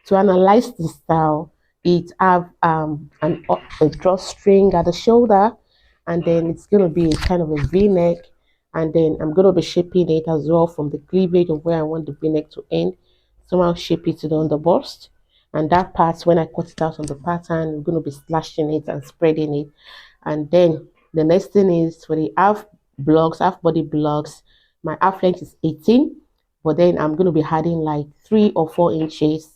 To analyze the style, it have a drawstring at the shoulder, and then it's going to be kind of a v-neck, and then I'm going to be shaping it as well from the cleavage of where I want the v-neck to end. Somehow shape it on the bust, and that part, when I cut it out on the pattern, I'm going to be slashing it and spreading it. And then the next thing is for the half body blocks. My half length is 18, but then I'm going to be adding like 3 or 4 inches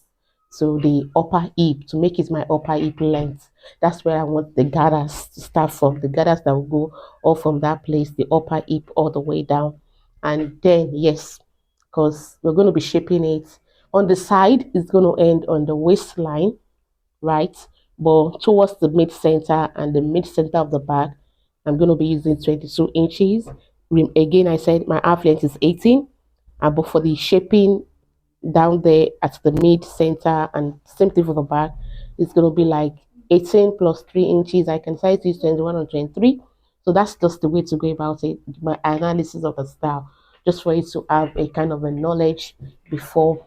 to the upper hip to make it my upper hip length. That's where I want the gathers to start from. The gathers that will go all from that place, the upper hip all the way down. And then yes, because we're going to be shaping it on the side, it's going to end on the waistline, right? But towards the mid center and the mid center of the back, I'm going to be using 22 inches. Again, I said my half length is 18, but for the shaping down there at the mid center and same thing for the back, it's going to be like 18 plus 3 inches. I can size use 21 or 23. So that's just the way to go about it. My analysis of the style, just for you to have a kind of a knowledge before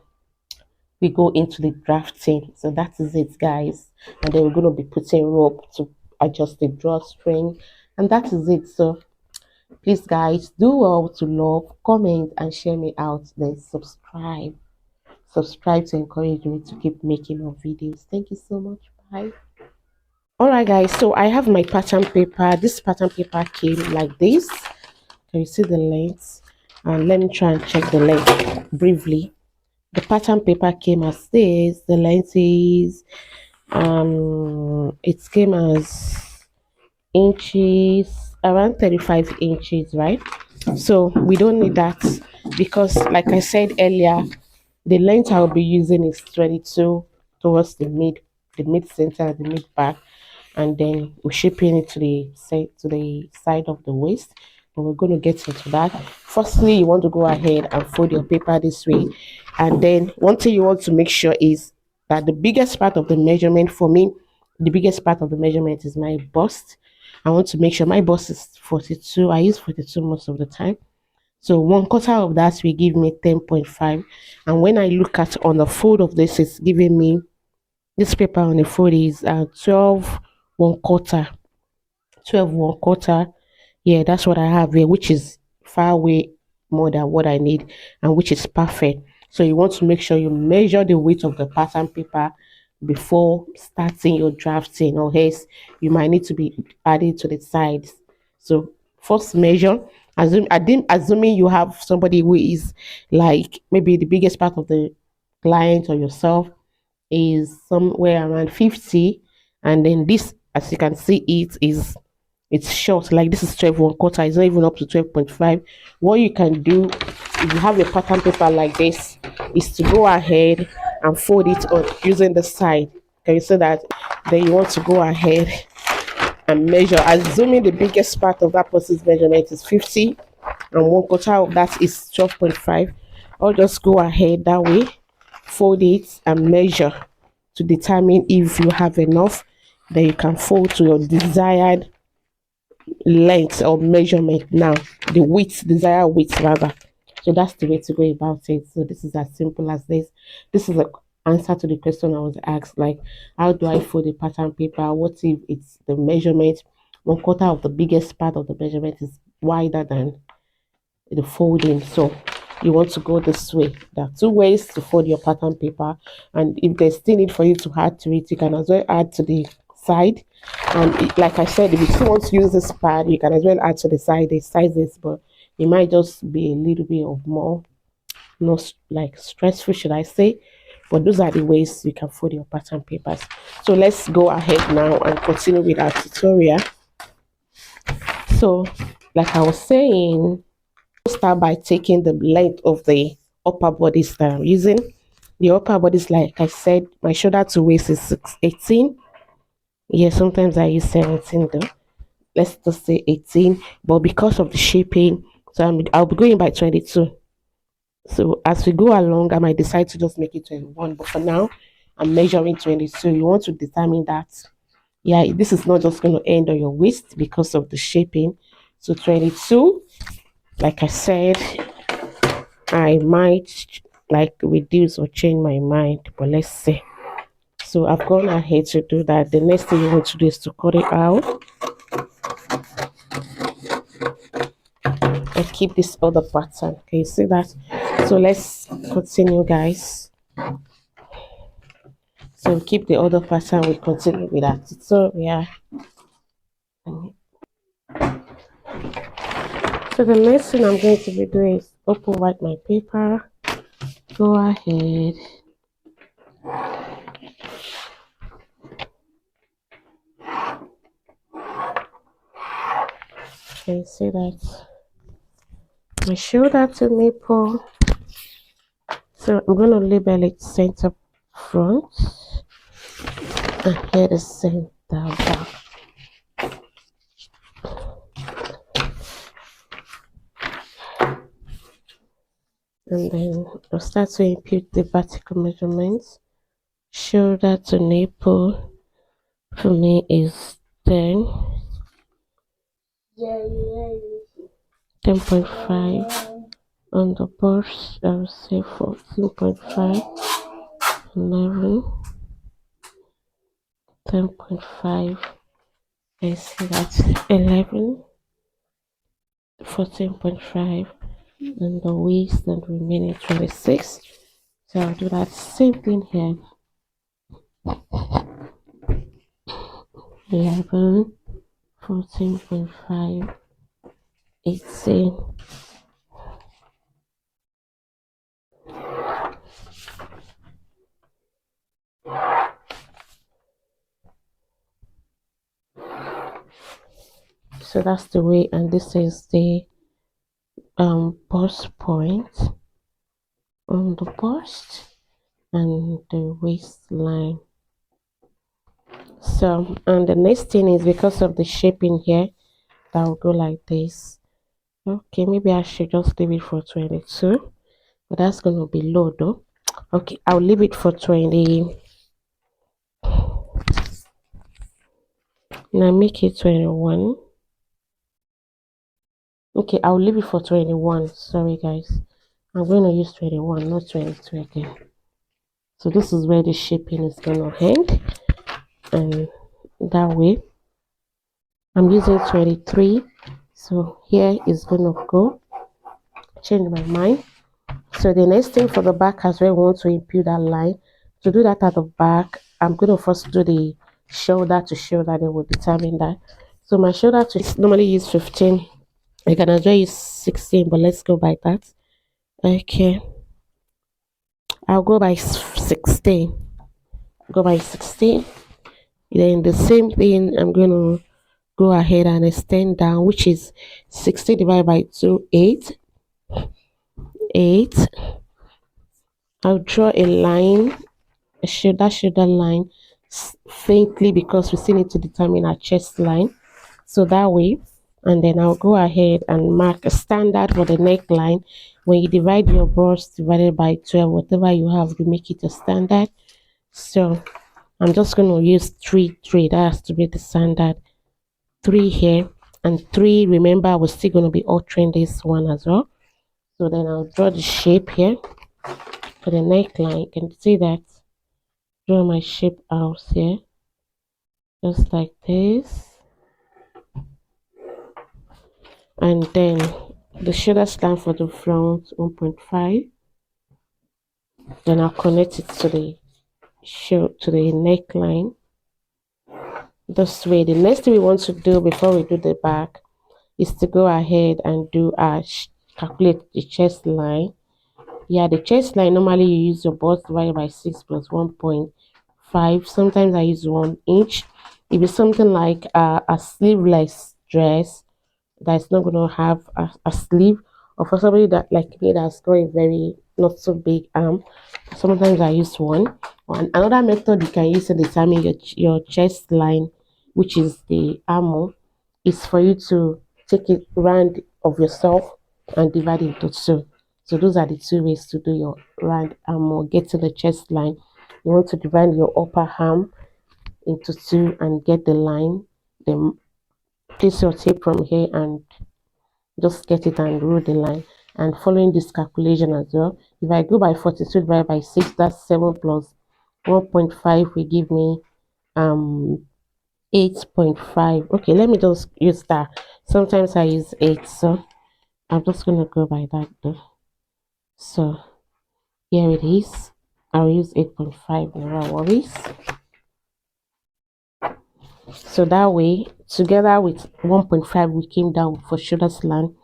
we go into the drafting. So that is it, guys. And then we're going to be putting rope to adjust the drawstring, and that is it. So please, guys, do well to love, comment, and share me out. Then subscribe to encourage me to keep making more videos. Thank you so much. Bye. All right, guys, so I have my pattern paper. This pattern paper came like this. Can you see the length? And let me try and check the length briefly. The pattern paper came as this. The length is it came as inches, around 35 inches, right? So we don't need that because, like I said earlier, the length I'll be using is 22 towards the mid center, the mid back, and then we're shaping it to the side of the waist. But we're going to get into that. Firstly, you want to go ahead and fold your paper this way, and then one thing you want to make sure is that the biggest part of the measurement for me, the biggest part of the measurement is my bust. I want to make sure my bust is 42. I use 42 most of the time. So 1/4 of that will give me 10.5. And when I look at on the fold of this, it's giving me this paper on the fold is 12 1/4. 12 1/4. Yeah, that's what I have here, which is far way more than what I need and which is perfect. So you want to make sure you measure the weight of the pattern paper before starting your drafting, or else you might need to be adding to the sides. So first measure, assuming you have somebody who is like maybe the biggest part of the client or yourself is somewhere around 50, and then this, as you can see, it's short, like this is 12 1/4. It's not even up to 12.5. What you can do if you have a pattern paper like this is to go ahead and fold it on using the side. Okay, so that then you want to go ahead and measure, assuming the biggest part of that person's measurement is 50 and 1/4 of that is 12.5. I'll just go ahead that way, fold it and measure to determine if you have enough. Then you can fold to your desired length or measurement. Now the width, desired width rather. So that's the way to go about it. So this is as simple as this. This is the answer to the question I was asked, like how do I fold the pattern paper? What if it's the measurement 1/4 of the biggest part of the measurement is wider than the folding? So you want to go this way. There are 2 ways to fold your pattern paper, and if there's still need for you to add to it, you can as well add to the side. And like I said, if you still want to use this pad, you can as well add to the side the sizes, but it might just be a little bit of more, not like stressful, should I say. But those are the ways you can fold your pattern papers. So let's go ahead now and continue with our tutorial. So like I was saying, start by taking the length of the upper bodies that I'm using. The upper bodies, like I said, my shoulder to waist is 18. Yeah, sometimes I use 17 though. Let's just say 18, but because of the shaping, so I'll be going by 22. So as we go along, I might decide to just make it 21, but for now I'm measuring 22. You want to determine that, yeah, this is not just going to end on your waist because of the shaping. So 22, like I said, I might like reduce or change my mind, but let's see. So I've gone ahead to do that. The next thing you want to do is to cut it out and keep this other pattern. Can you see that? So let's continue, guys. So keep the other pattern, we continue with that. So yeah. So the next thing I'm going to be doing is open white my paper. Go ahead. Can you see that? My shoulder to nipple. So I'm going to label it center front. And here is center back. And then I'll start to impute the vertical measurements. Shoulder to nipple for me is 10.5. On the bust, I will say 14.5, 11, 10.5. I see that 11, 14.5, and the waist and remaining 26. So I'll do that same thing here. 11, 14.5, 18. So that's the way, and this is the bust point on the bust and the waistline. So, and the next thing is because of the shape in here, that will go like this. Okay, maybe I should just leave it for 22, but that's gonna be low though. Okay, I'll leave it for 20. Now make it 21. Okay, I'll leave it for 21. Sorry guys, I'm going to use 21, not 22 again. So this is where the shaping is gonna end, and that way I'm using 23. So here is gonna go. Change my mind. So the next thing for the back as well, we want to impute that line. To do that at the back, I'm going to first do the shoulder to shoulder, then we'll determine that. So my shoulder to normally use 15. I can as well use 16, but let's go by that. Okay, I'll go by 16. Go by 16. Then the same thing, I'm going to go ahead and extend down, which is 16 divided by 2, 8. 8. I'll draw a line, a shoulder line, faintly, because we still need to determine our chest line. So that way, and then I'll go ahead and mark a standard for the neckline. When you divide your bust divided by 12, whatever you have, you make it a standard. So I'm just going to use 3. That has to be the standard. 3 here and 3. Remember, we're still going to be altering this one as well. So then I'll draw the shape here for the neckline. You can see that. Draw my shape out here, just like this. And then the shoulder stand for the front 1.5. Then I'll connect it to the neckline. This way. The next thing we want to do before we do the back is to go ahead and do our calculate the chest line. Yeah, the chest line, normally you use your bust divided by 6 plus 1.5. Sometimes I use 1 inch. If it's something like a sleeveless dress that's not going to have a sleeve, or for somebody that like me that's got a very not so big arm, sometimes I use 1. And another method you can use to determine your chest line, which is the armhole, is for you to take it round of yourself and divide it into 2. So those are the 2 ways to do your round armhole. Get to the chest line. You want to divide your upper arm into 2 and get the line. Then place your tape from here and just get it and rule the line. And following this calculation as well, If I go by 42 divided by 6, that's 7 plus 1.5 will give me 8.5. Okay, let me just use that. Sometimes I use 8, so I'm just gonna go by that though. So here it is. I'll use 8.5, no worries. So that way, together with 1.5, we came down for shoulder slant.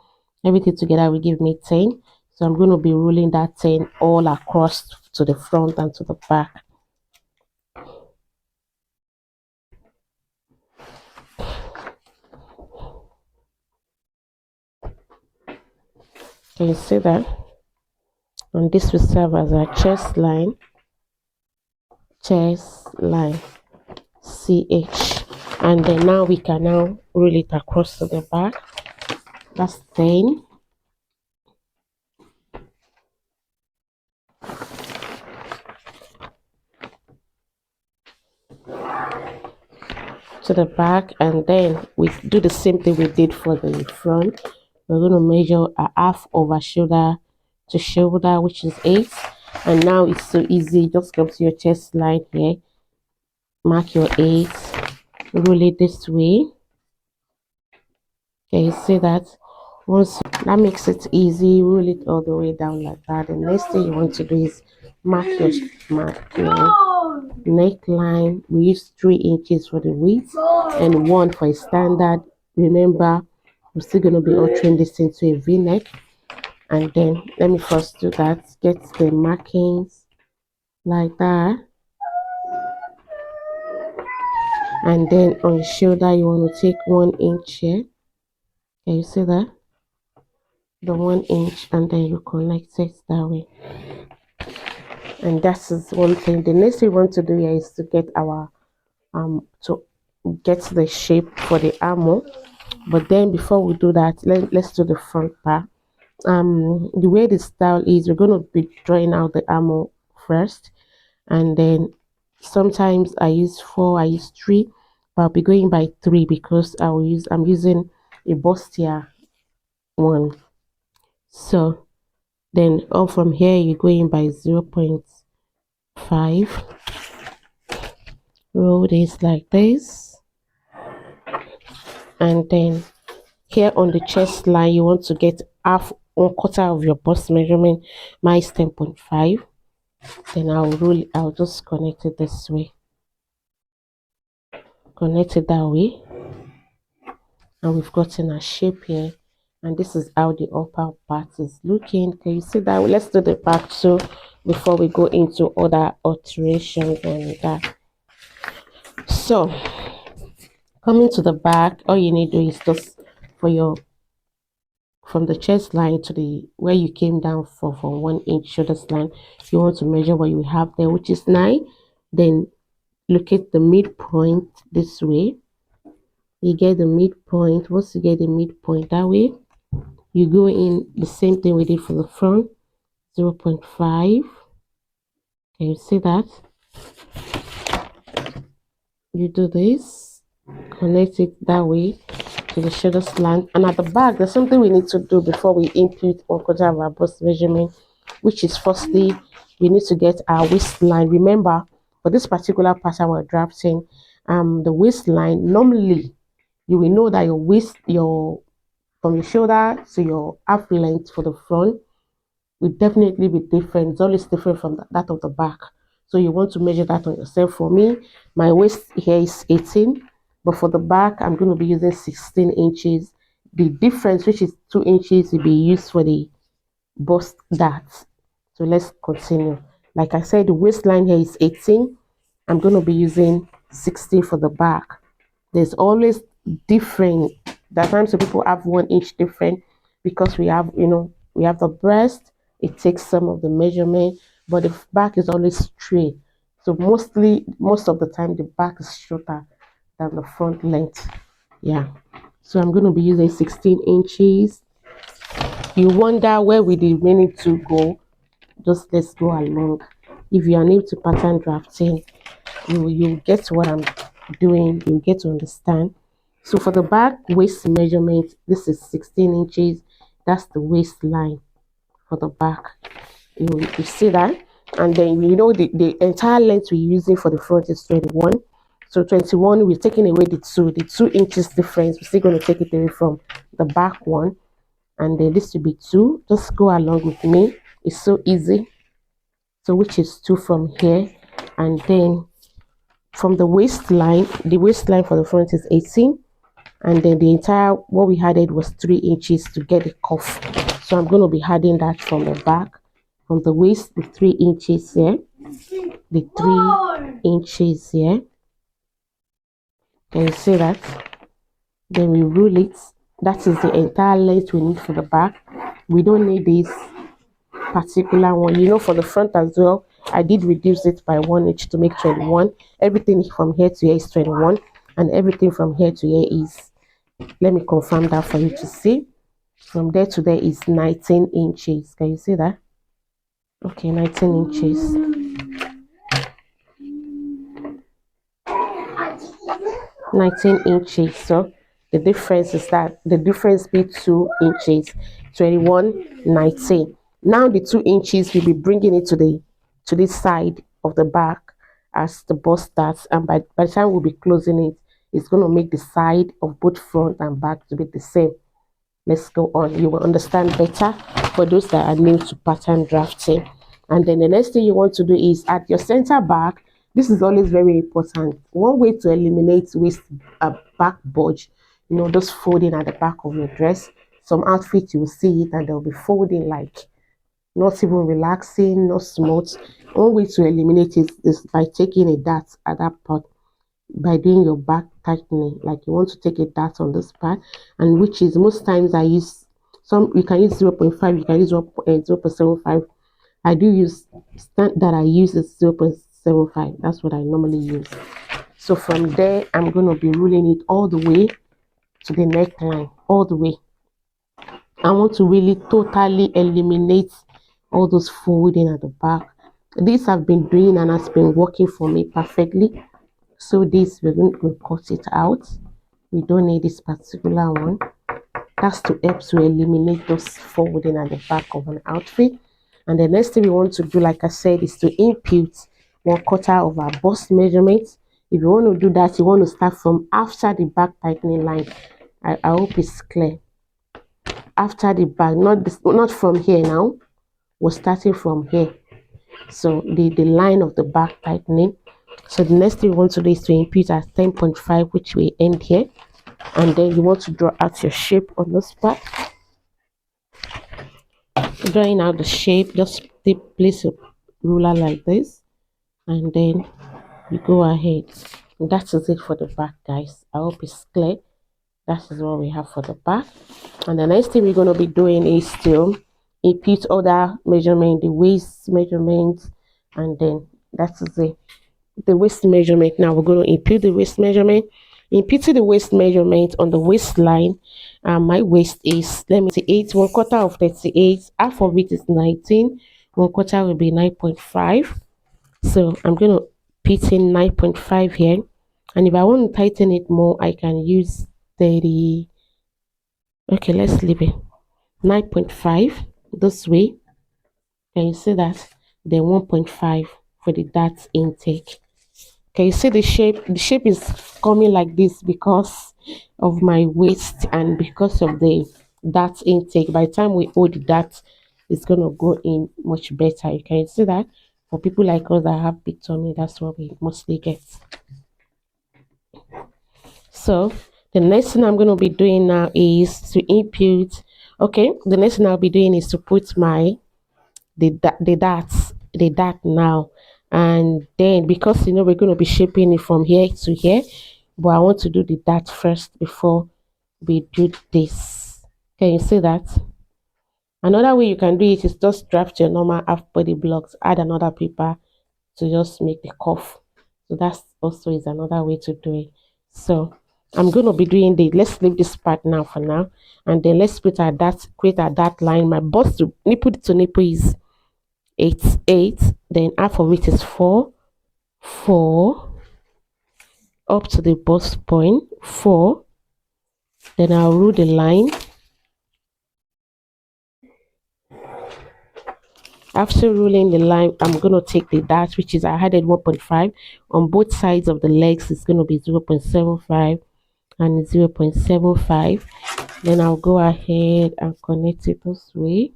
Everything together will give me 10. So I'm going to be rolling that 10 all across to the front and to the back. Can you see that? And this will serve as our chest line, CH. And then now we can now roll it across to the back. That's 10. To the back, and then we do the same thing we did for the front. We're going to measure a half over shoulder to shoulder, which is 8. And now it's so easy. Just come to your chest line here, mark your 8, roll it this way. Okay, you see that? Once that makes it easy, roll it all the way down like that. The next thing you want to do is mark your neckline. We use 3 inches for the width and 1 for a standard. Remember, we're still going to be altering this into a v-neck. And then let me first do that. Get the markings like that. And then on your shoulder, you want to take 1 inch here. Can you see that? The 1 inch, and then you connect it that way. And that is one thing. The next thing we want to do here is to get our to get the shape for the armor. But then before we do that, let's do the front part. The way the style is, we're going to be drawing out the armor first, and then sometimes I use 4, I use 3, but I'll be going by 3 because I'm using a bustier one. So then on from here, you're going by 0.5. Roll this like this, and then here on the chest line, you want to get half 1/4 of your bust measurement. Mine is 10.5. Then I'll just connect it this way, connect it that way, and we've gotten a shape here. And this is how the upper part is looking. Can you see that? Let's do the back too before we go into other alterations and that. So coming to the back, all you need to do is just for your from the chest line to the where you came down for 1 inch shoulder line, you want to measure what you have there, which is 9. Then locate the midpoint this way. You get the midpoint. Once you get the midpoint that way, you go in the same thing we did for the front, 0.5. Can you see that? You do this, connect it that way to the shoulder slant. And at the back, there's something we need to do before we input or cut out our bust measurement, which is firstly we need to get our waistline. Remember, for this particular pattern we're drafting, the waistline, normally you will know that your waist, from your shoulder to your half length for the front will definitely be different. It's always different from that of the back. So you want to measure that on yourself. For me, my waist here is 18, but for the back, I'm going to be using 16 inches. The difference, which is 2 inches, will be used for the bust dart. So let's continue. Like I said, the waistline here is 18. I'm going to be using 16 for the back. There's always different. There are times people have 1 inch different because we have, we have the breast. It takes some of the measurement, but the back is always straight. So most of the time, the back is shorter than the front length. Yeah. So I'm going to be using 16 inches. You wonder where will the remaining 2 go? Just let's go along. If you are new to pattern drafting, you get what I'm doing. You get to understand. So for the back waist measurement, this is 16 inches. That's the waistline for the back. You see that, and then you know the entire length we're using for the front is 21. So 21, we're taking away the 2 inches difference. We're still going to take it away from the back one, and then this will be 2. Just go along with me. It's so easy. So which is 2 from here, and then from the waistline for the front is 18, and then the entire what we added was 3 inches to get the cuff. So I'm going to be adding that from the back, from the waist, the 3 inches here, the 3 inches here. Can you see that? Then we rule it. That is the entire length we need for the back. We don't need this particular one, you know. For the front as well, I did reduce it by 1 inch to make 21. Everything from here to here is 21, and everything from here to here is, let me confirm that for you to see, from there to there is 19 inches. Can you see that? Okay, 19 inches. 19 inches. So the difference is that the difference be 2 inches. 21, 19. Now the 2 inches will be bringing it to this side of the back as the bust starts, and by the time we'll be closing it, it's going to make the side of both front and back to be the same. Let's go on. You will understand better for those that are new to pattern drafting. And then the next thing you want to do is at your center back. This is always very important. One way to eliminate waist back bulge, you know, those folding at the back of your dress. Some outfits you will see it and they'll be folding like not even relaxing, not smooth. One way to eliminate it is by taking a dart at that part, by doing your back tightening. Like you want to take a dart on this part, and which is most times I use some, you can use 0.5, you can use 0.75. I do use that I use is 0.75. That's what I normally use. So from there I'm going to be ruling it all the way to the neckline, all the way. I want to really totally eliminate all those folding at the back. This I've been doing and has been working for me perfectly. So this we're going to cut it out. We don't need this particular one. That's to help to eliminate those folding at the back of an outfit. And the next thing we want to do, like I said, is to impute 1/4 of our bust measurement. If you want to do that, you want to start from after the back tightening line. I hope it's clear. After the back, not from here now. We're starting from here. So the line of the back tightening. So the next thing we want to do is to impute at 10.5, which we end here, and then you want to draw out your shape on this part. Drawing out the shape, just place a ruler like this, and then you go ahead. And that is it for the back, guys. I hope it's clear. That is what we have for the back. And the next thing we're going to be doing is to impute other measurement, the waist measurement, and then that is it. The waist measurement. Now we're going to impute the waist measurement. Imputing the waist measurement on the waistline. My waist is, let me see, 8, 1/4 of 38. Half of it is 19. 1/4 will be 9.5. So I'm going to put in 9.5 here. And if I want to tighten it more, I can use 30. Okay, let's leave it 9.5 this way. Can you see that? Then 1.5 for the dart intake. Can you see the shape? The shape is coming like this because of my waist and because of the dart intake. By the time we hold the dart, it's gonna go in much better. You can see that. For people like us that have big tummy, that's what we mostly get. So the next thing I'm going to be doing now is to impute. Okay, the next thing I'll be doing is to put the dart now, and then because you know we're going to be shaping it from here to here, but I want to do the dart first before we do this. Can you see that? Another way you can do it is just draft your normal half body blocks, add another paper to just make the cuff. So that's also is another way to do it. So I'm going to be doing let's leave this part now for now, and then let's create our dart line. My bust to nipple to nipple is 8, then half of it is 4 up to the bust point 4. Then I'll rule the line. After rolling the line, I'm going to take the dart, which is I added 1.5 on both sides of the legs. It's going to be 0.75 and 0.75. Then I'll go ahead and connect it this way.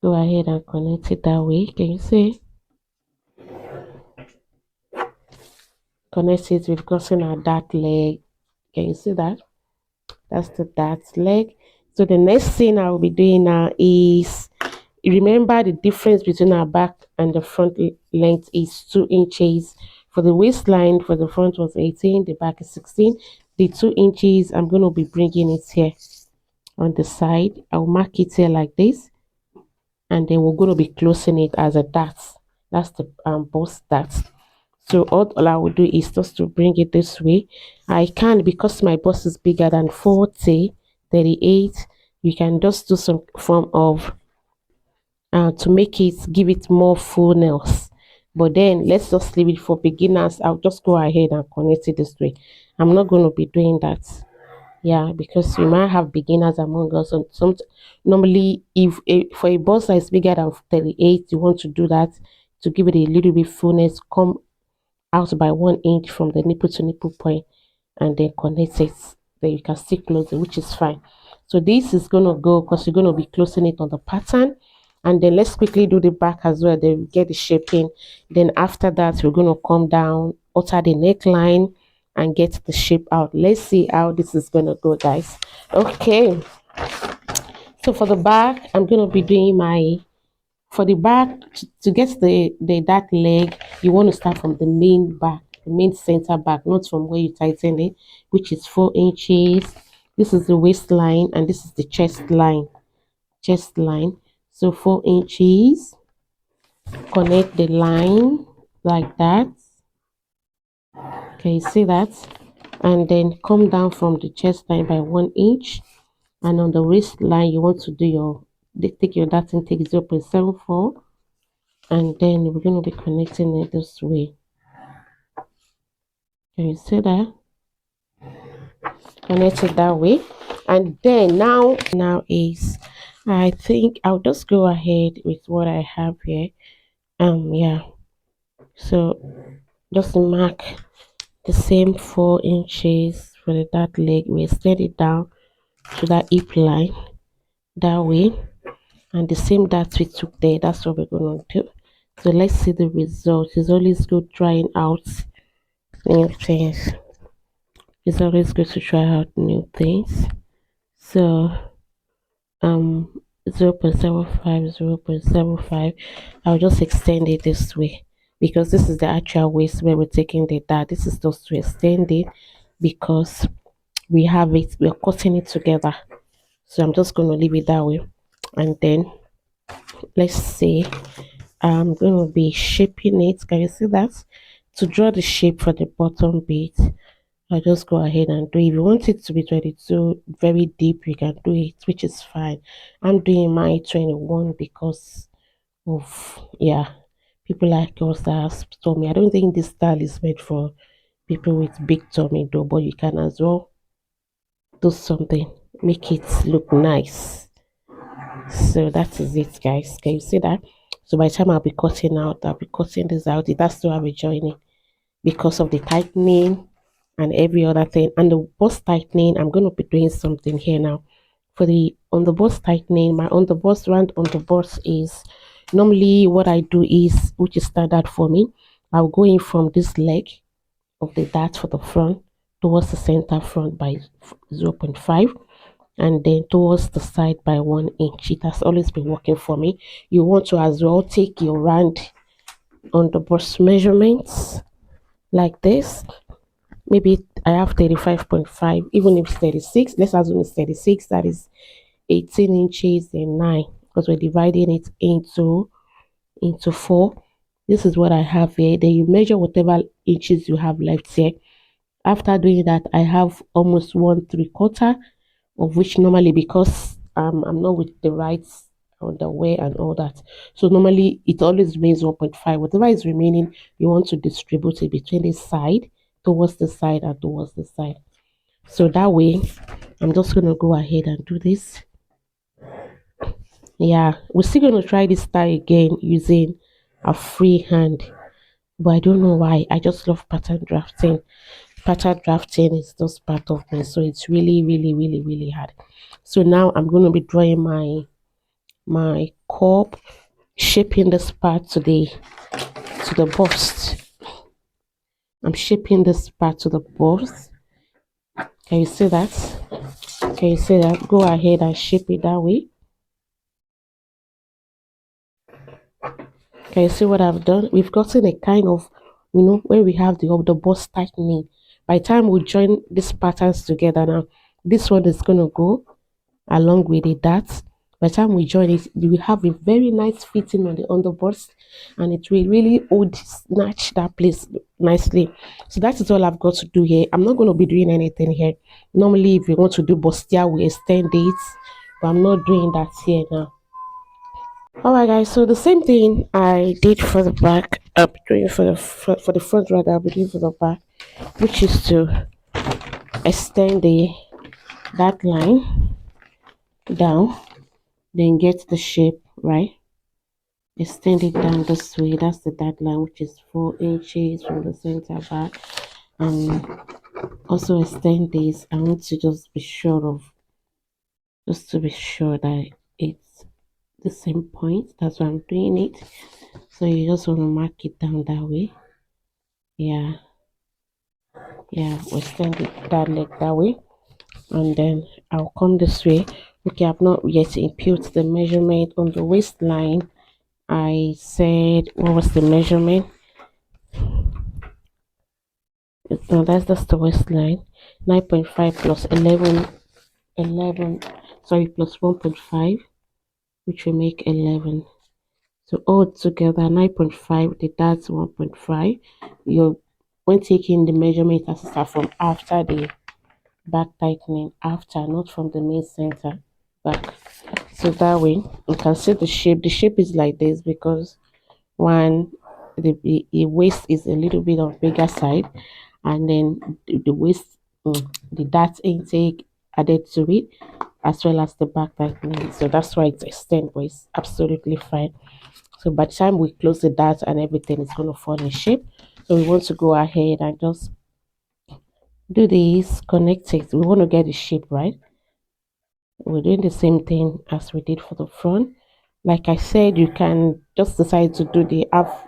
Go ahead and connect it that way. Can you see? Connect it with crossing our dart leg. Can you see that? That's the dart leg. So the next thing I will be doing now is, remember the difference between our back and the front length is 2 inches. For the waistline, for the front was 18, the back is 16. The 2 inches, I'm going to be bringing it here on the side. I'll mark it here like this, and then we're going to be closing it as a dart. That's the bust dart. So all I will do is just to bring it this way. I can, because my bust is bigger than 40, 38, you can just do some form of to make it, give it more fullness. But then let's just leave it for beginners. I'll just go ahead and connect it this way. I'm not going to be doing that, yeah, because we might have beginners among us. And some normally, if for a bust that is bigger than 38, you want to do that to give it a little bit fullness, come out by 1 inch from the nipple to nipple point, and then connect it. Then you can still close it, which is fine. So this is gonna go, because you're gonna be closing it on the pattern. And then let's quickly do the back as well. Then we get the shaping. Then after that, we're gonna come down, alter the neckline, and get the shape out. Let's see how this is gonna go, guys. Okay, so for the back, I'm gonna be doing my, for the back, to get the that leg, you want to start from the main back, the main center back, not from where you tighten it, which is 4 inches. This is the waistline, and this is the chest line. So 4 inches, connect the line like that. Okay, you see that? And then come down from the chest line by 1 inch, and on the waistline you want to do your, take your dart and take 0.74, and then we're going to be connecting it this way. Can you see that? Connect it that way. And then now is, I think I'll just go ahead with what I have here. Yeah, so just mark the same 4 inches for the dart leg. We extend it down to that hip line that way, and the same dart we took there, that's what we're going to do. So let's see the result. It's always good trying out new things. It's always good to try out new things. So 0.75, 0.75, I'll just extend it this way, because this is the actual waist where we're taking the dart. This is just to extend it, because we have it, we're cutting it together. So I'm just going to leave it that way. And then let's see, I'm going to be shaping it. Can you see that? To draw the shape for the bottom bit, I'll just go ahead and do it. If you want it to be 22 very deep, you can do it, which is fine. I'm doing my 21 because of, yeah, people like us that have tummy. I don't think this style is made for people with big tummy though, but you can as well do something, make it look nice. So that is it, guys. Can you see that? So by the time I'll be cutting this out, it has to have a joining because of the tightening and every other thing. And the bust tightening, I'm going to be doing something here now. For the on the bust tightening, my on the bust round on the bust is, normally what I do is, which is standard for me, I'll go in from this leg of the dart for the front towards the center front by 0.5, and then towards the side by 1 inch. It has always been working for me. You want to as well take your round on the bust measurements like this. Maybe I have 35.5, even if it's 36, let's assume it's 36, that is 18 inches and 9, because we're dividing it into 4. This is what I have here. Then you measure whatever inches you have left here. After doing that, I have almost 1/3, of which normally, because I'm not with the right underwear and all that, so normally it always remains 1.5. Whatever is remaining, you want to distribute it between the side, towards the side, and towards the side. So that way, I'm just going to go ahead and do this. Yeah, we're still gonna try this style again using a free hand, but I don't know why. I just love pattern drafting. Pattern drafting is just part of me, so it's really, really, really, really hard. So now I'm gonna be drawing my cup, shaping this part to the bust. I'm shaping this part to the bust. Can you see that? Can you see that? Go ahead and shape it that way. Can you see what I've done? We've gotten a kind of, when we have the bust tightening. By the time we join these patterns together now, this one is gonna go along with the dart. By the time we join it, we have a very nice fitting on the bust, and it will really hold snatch that place nicely. So that is all I've got to do here. I'm not gonna be doing anything here. Normally, if you want to do bustier, we extend it, but I'm not doing that here now. Alright guys, so the same thing I did for the back, I'm doing for the front rather, I'll be doing for the back, which is to extend the that line down, then get the shape right. Extend it down this way. That's the dot line, which is 4 inches from the center back. And also extend this. I want to just to be sure that it's the same point. That's why I'm doing it. So you just want to mark it down that way. Yeah, we'll extend it that leg that way, and then I'll come this way. Okay, I've not yet impute the measurement on the waistline. I said, what was the measurement? No, that's the waistline. 9.5 plus 11, sorry, plus 1.5, which will make 11. So all together, 9.5, that's 1.5. You're when taking the measurement as start from after the back tightening, after, not from the main center back. So that way you can see the shape. The shape is like this because one, the waist is a little bit on bigger side, and then the waist, the dart intake added to it, as well as the back tightening. So that's why it's extend, but it's absolutely fine. So by the time we close the dart and everything, it's going to fall in shape. So we want to go ahead and just do this, connect it. We want to get the shape right. We're doing the same thing as we did for the front. Like I said, you can just decide to do the half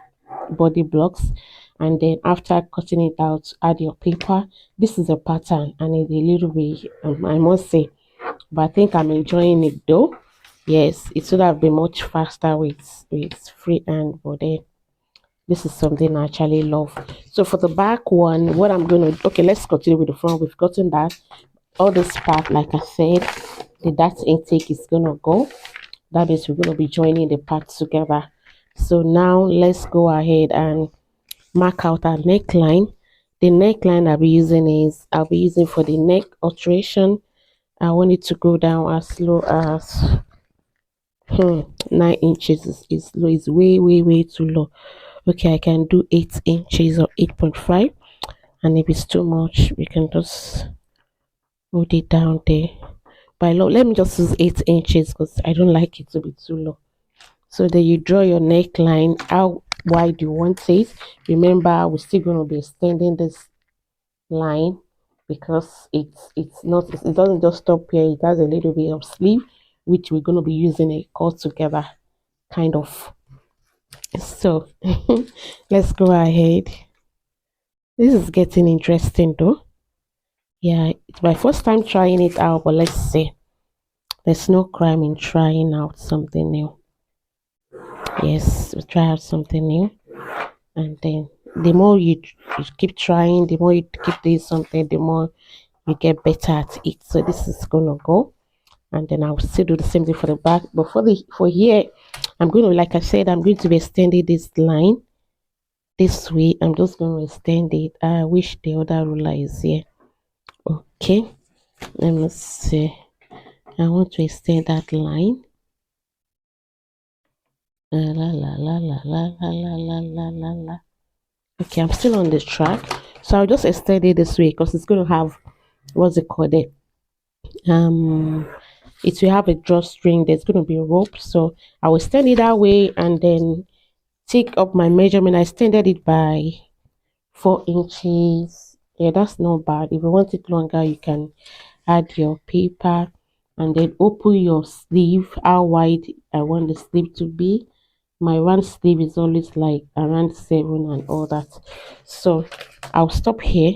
body blocks, and then after cutting it out, add your paper. This is a pattern and it's a little bit, I must say, but I think I'm enjoying it though. Yes, it should have been much faster with free hand, but then this is something I actually love. So for the back one, what I'm gonna, okay, let's continue with the front. We've gotten that. All this part, like I said, the dart intake is gonna go. That means we're gonna be joining the parts together. So now let's go ahead and mark out our neckline. The neckline I'll be using for the neck alteration. I want it to go down as low as 9 inches is low, is way too low. Okay, I can do 8 inches or 8.5, and if it's too much we can just hold it down there. By low, let me just use 8 inches because I don't like it to be too low. So then you draw your neckline. How wide you want it. Remember, we're still going to be extending this line because it's not, it doesn't just stop here. It has a little bit of sleeve, which we're going to be using a cut together kind of. So let's go ahead. This is getting interesting though. Yeah, it's my first time trying it out, but let's see. There's no crime in trying out something new. Yes, we try out something new, and then the more you keep trying, the more you keep doing something, the more you get better at it. So this is gonna go, and then I'll still do the same thing for the back. But for here, I'm going to, like I said, I'm going to be extending this line this way. I'm just going to extend it. I wish the other ruler is here. Okay, let me see. I want to extend that line. La la la la la la la la la la la. Okay, I'm still on the track, so I'll just extend it this way because it's going to have, what's it called, it it will have a drawstring. There's going to be a rope, so I will stand it that way and then take up my measurement. I extended it by 4 inches. Yeah, that's not bad. If you want it longer, you can add your paper and then open your sleeve, how wide I want the sleeve to be. My round sleeve is always like around 7 and all that. So I'll stop here.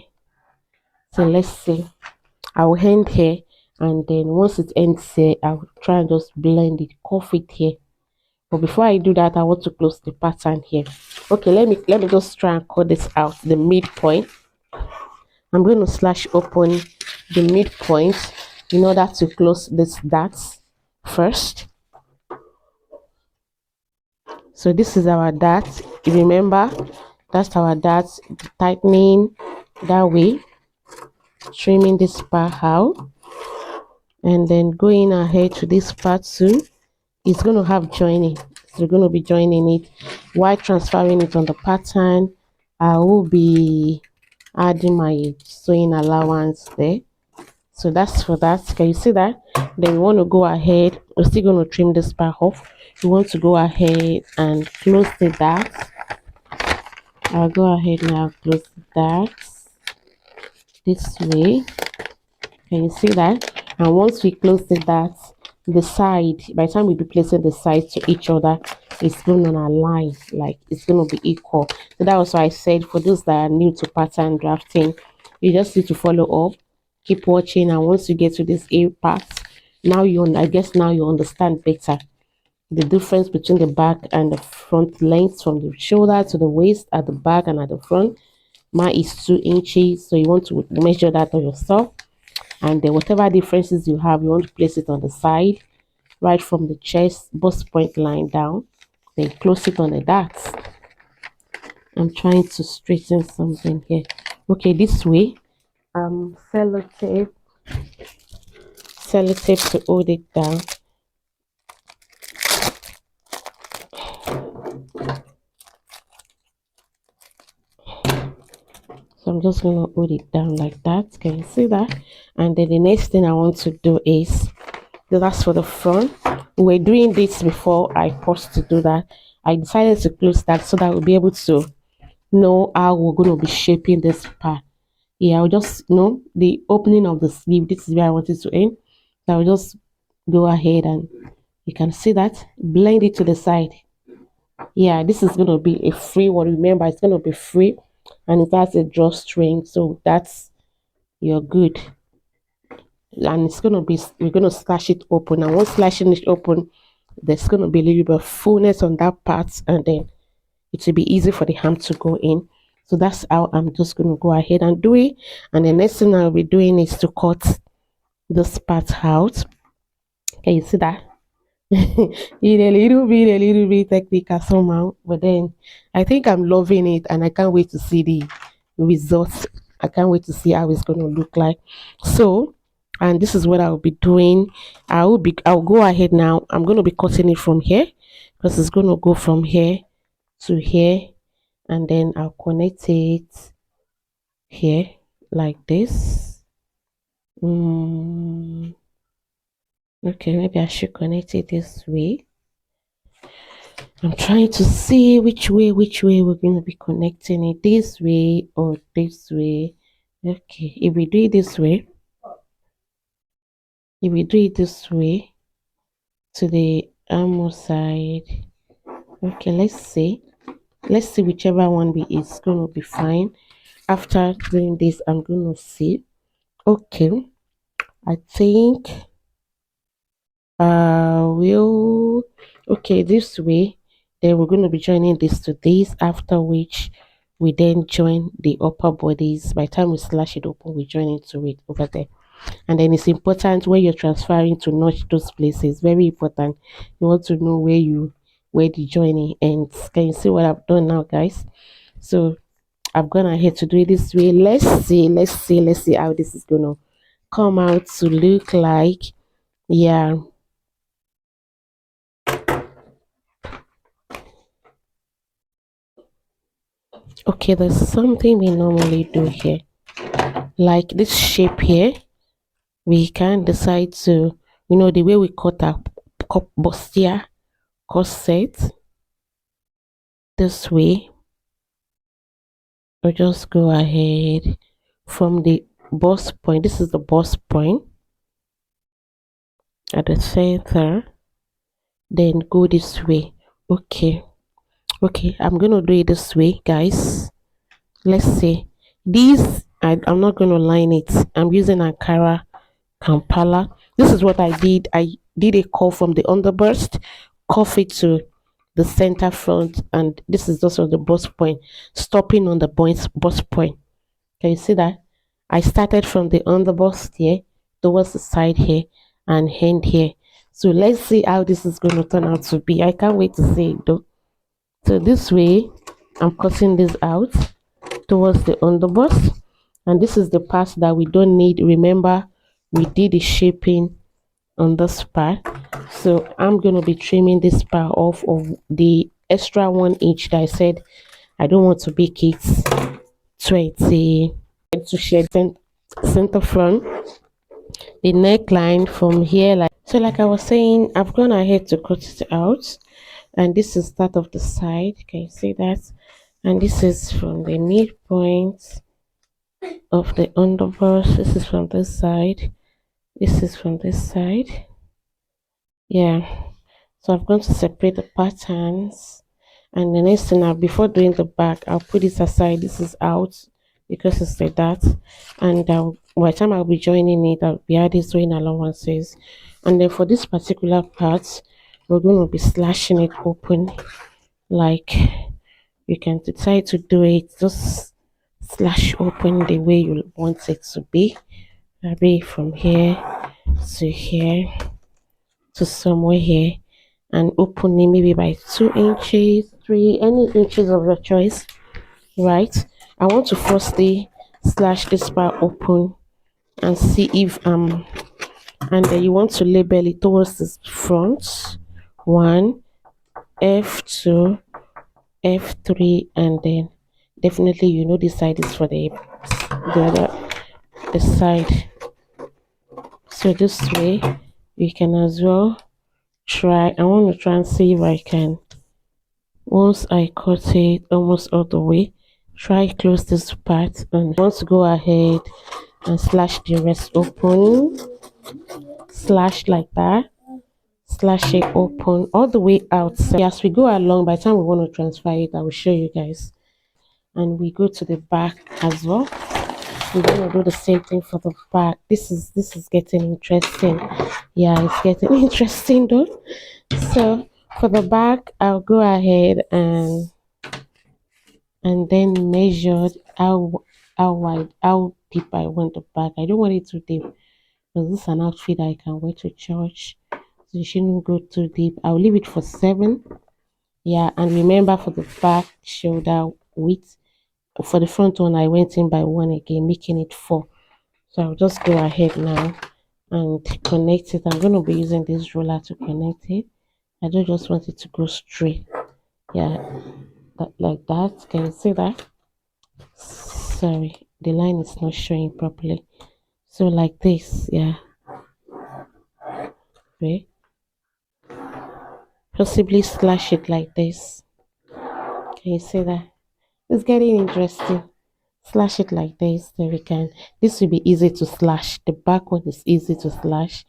So let's see. I'll end here, and then once it ends here, I'll try and just blend it, cuff it here. But before I do that, I want to close the pattern here. Okay, let me just try and cut this out, the midpoint. I'm going to slash open the midpoint in order to close this dart first. So this is our dart. Remember, that's our dart. Tightening that way, trimming this part out, and then going ahead to this part too. It's going to have joining, so we're going to be joining it while transferring it on the pattern. I will be adding my sewing allowance there. So that's for that. Can you see that? Then we want to go ahead, we're still going to trim this part off. We want to go ahead and close the dart. I'll go ahead now, close the dart this way. Can you see that? And once we close the dart, the side, by the time we be placing the sides to each other, it's going to align, like it's going to be equal. So that was why I said, for those that are new to pattern drafting, you just need to follow up, keep watching, and once you get to this A part, now I guess now you understand better the difference between the back and the front length, from the shoulder to the waist at the back and at the front. Mine is 2 inches, so you want to measure that on yourself. And then whatever differences you have, you want to place it on the side, right from the chest bust point line down, then close it on the darts. I'm trying to straighten something here. Okay, this way. Sellotape to hold it down. So I'm just going to hold it down like that. Can you see that? And then the next thing I want to do is, that's for the front. We were doing this before I paused to do that. I decided to close that so that we'll be able to know how we're going to be shaping this part. Yeah, I'll just know the opening of the sleeve. This is where I wanted to end. So I'll just go ahead and you can see that, blend it to the side. Yeah, this is going to be a free one. Remember, it's going to be free and it has a drawstring, so that's, you're good. And it's going to be, we're going to slash it open, and once slashing it open, there's going to be a little bit of fullness on that part, and then it will be easy for the hem to go in. So that's how I'm just going to go ahead and do it. And the next thing I'll be doing is to cut this part out. Can you see that? It's a little bit technical somehow, but then I think I'm loving it, and I can't wait to see the results. I can't wait to see how it's going to look like. So, and this is what I'll be doing. I'll go ahead now. I'm going to be cutting it from here, because it's going to go from here to here, and then I'll connect it here like this. Okay, maybe I should connect it this way. I'm trying to see which way we're going to be connecting it, this way or this way. Okay, if we do it this way, to the armor side. Okay, let's see whichever one is going to be fine. After doing this, I'm going to see. Okay, I think we'll, okay, this way, then we're going to be joining this to this, after which we then join the upper bodies. By the time we slash it open, we join into it over there. And then it's important when you're transferring to notch those places, very important. You want to know where the joining ends. Can you see what I've done now, guys? So I've gone ahead to do it this way. Let's see how this is gonna come out to look like. Yeah, okay, there's something we normally do here, like this shape here. We can decide to You know, the way we cut our bustier corset this way. We'll just go ahead from the bust point. This is the bust point at the center. Then go this way. Okay. Okay, I'm gonna do it this way, guys. Let's see. These I'm not gonna line it. I'm using Ankara Kampala. This is what I did. I did a curve from the underburst, curve it to the center front, and this is also the bust point, stopping on the bust point. Can you see that? I started from the underbust here towards the side here and hand here. So let's see how this is going to turn out to be. I can't wait to see it though. So this way, I'm cutting this out towards the underbust, and this is the part that we don't need. Remember, we did the shaping on this part, so I'm going to be trimming this part off of the extra 1 inch that I said I don't want to make it 20 to shade center front. The neckline from here, like I was saying, I've gone ahead to cut it out, and this is that of the side. Can you see that? And this is from the midpoint of the underbust. This is from this side, this is from this side. Yeah, so I'm going to separate the patterns, and the next thing, before doing the back, I'll put this aside. This is out because it's like that, and by the time I'll be joining it, I'll be adding sewing allowances. And then for this particular part, we're going to be slashing it open. Like, you can decide to do it, just slash open the way you want it to be, maybe from here to here to somewhere here, and open it maybe by 2 inches, 3, any inches of your choice, right? I want to firstly slash this part open and see if and then you want to label it towards the front, 1, F2, F3, and then definitely, you know, this side is for the side. So this way you can as well try. I want to try and see if I can, once I cut it almost all the way, try close this part, and want to go ahead and slash the rest open, slash like that, slash it open all the way outside. As we go along, by the time we want to transfer it, I will show you guys. And we go to the back as well. We're gonna do the same thing for the back. This is getting interesting. Yeah, it's getting interesting though. So for the back, I'll go ahead and then measure how wide, how deep I want the back. I don't want it too deep because this is an outfit I can wear to church, so you shouldn't go too deep. I'll leave it for 7. Yeah, and remember, for the back shoulder width, for the front one, I went in by 1 again, making it 4. So I'll just go ahead now and connect it. I'm going to be using this roller to connect it. I don't just want it to go straight. Yeah, like that. Can you see that? Sorry, the line is not showing properly. So like this, yeah. Okay. Possibly slash it like this. Can you see that? It's getting interesting. Slash it like this. Then we can, this will be easy to slash. The back one is easy to slash.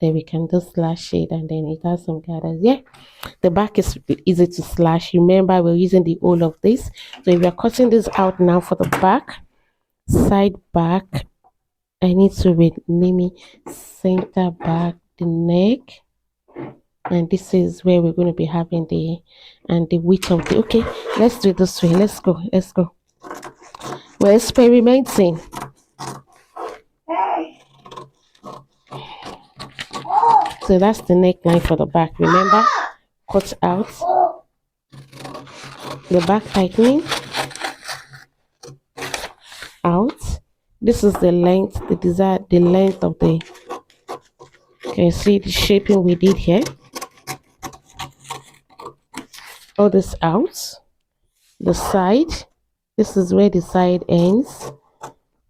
Then we can just slash it, and then it has some gathers. Yeah, the back is easy to slash. Remember, we're using the whole of this. So if you're cutting this out now for the back, side back, I need to rename it center back, the neck, and this is where we're going to be having the width of the, okay, let's do it this way. Let's go. We're experimenting. So that's the neckline for the back. Remember, cut out the back tightening out. This is the length, the length of the, can you see the shaping we did here? All this out. The side, this is where the side ends,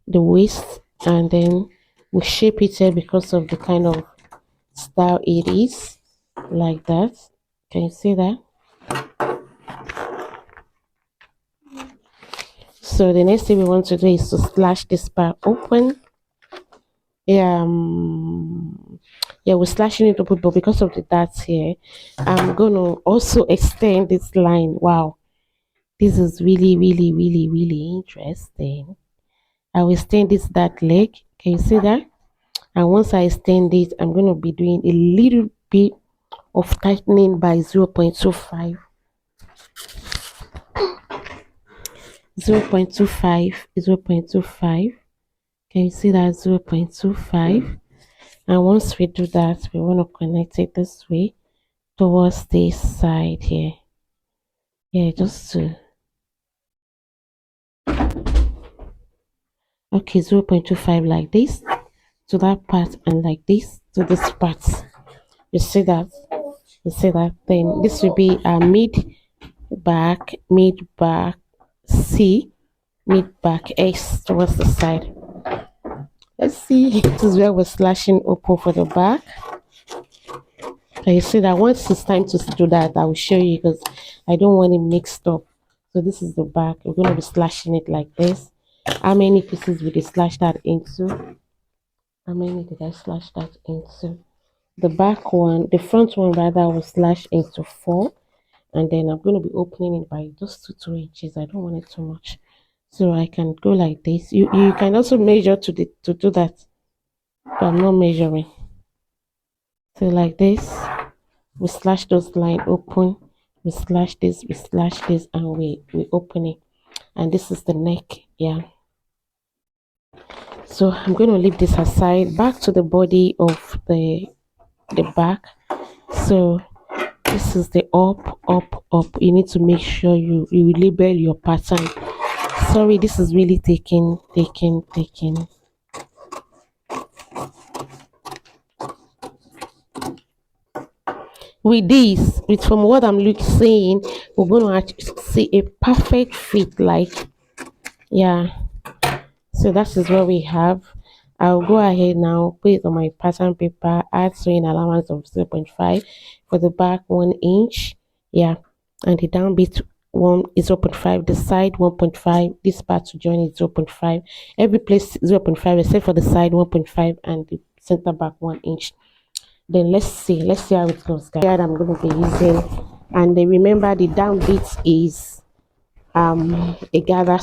the waist, and then we shape it here because of the kind of style it is, like that. Can you see that? So the next thing we want to do is to slash this part open. Yeah, yeah, we're slashing it open, but because of the dots here, I'm gonna also extend this line. Wow, this is really interesting. I will extend this dart leg. Can you see that? And once I extend it, I'm gonna be doing a little bit of tightening by 0.25, 0.25. Can you see that? 0.25. And once we do that, we want to connect it this way towards this side here. Yeah, just to, okay, 0.25 like this to that part, and like this to this part. You see that? You see that? Then this will be a mid back C, mid back S towards the side. Let's see. This is where we're slashing open for the back. Can you see that? Once it's time to do that, I will show you, because I don't want it mixed up. So this is the back. We're going to be slashing it like this. How many pieces will they slash that into? How many did I slash that into? The back one, the front one rather, will slash into 4. And then I'm going to be opening it by just 2 inches. I don't want it too much. So I can go like this. You can also measure to do that. But I'm not measuring. So like this. We slash those line open, we slash this, and we open it. And this is the neck. Yeah, so I'm going to leave this aside. Back to the body of the back. So this is the up. You need to make sure you label your pattern. Sorry, this is really taking. With this, with from what I'm saying, we're going to actually see a perfect fit. Like, yeah. So that is what we have. I'll go ahead now, put it on my pattern paper, add sewing allowance of 0.5 for the back, 1 inch. Yeah, and the down bit one is 0.5, the side 1.5, this part to join is 0.5, every place 0.5 except for the side 1.5, and the center back 1 inch. Then let's see how it goes, guys. That I'm going to be using, and then remember the down bit is a gather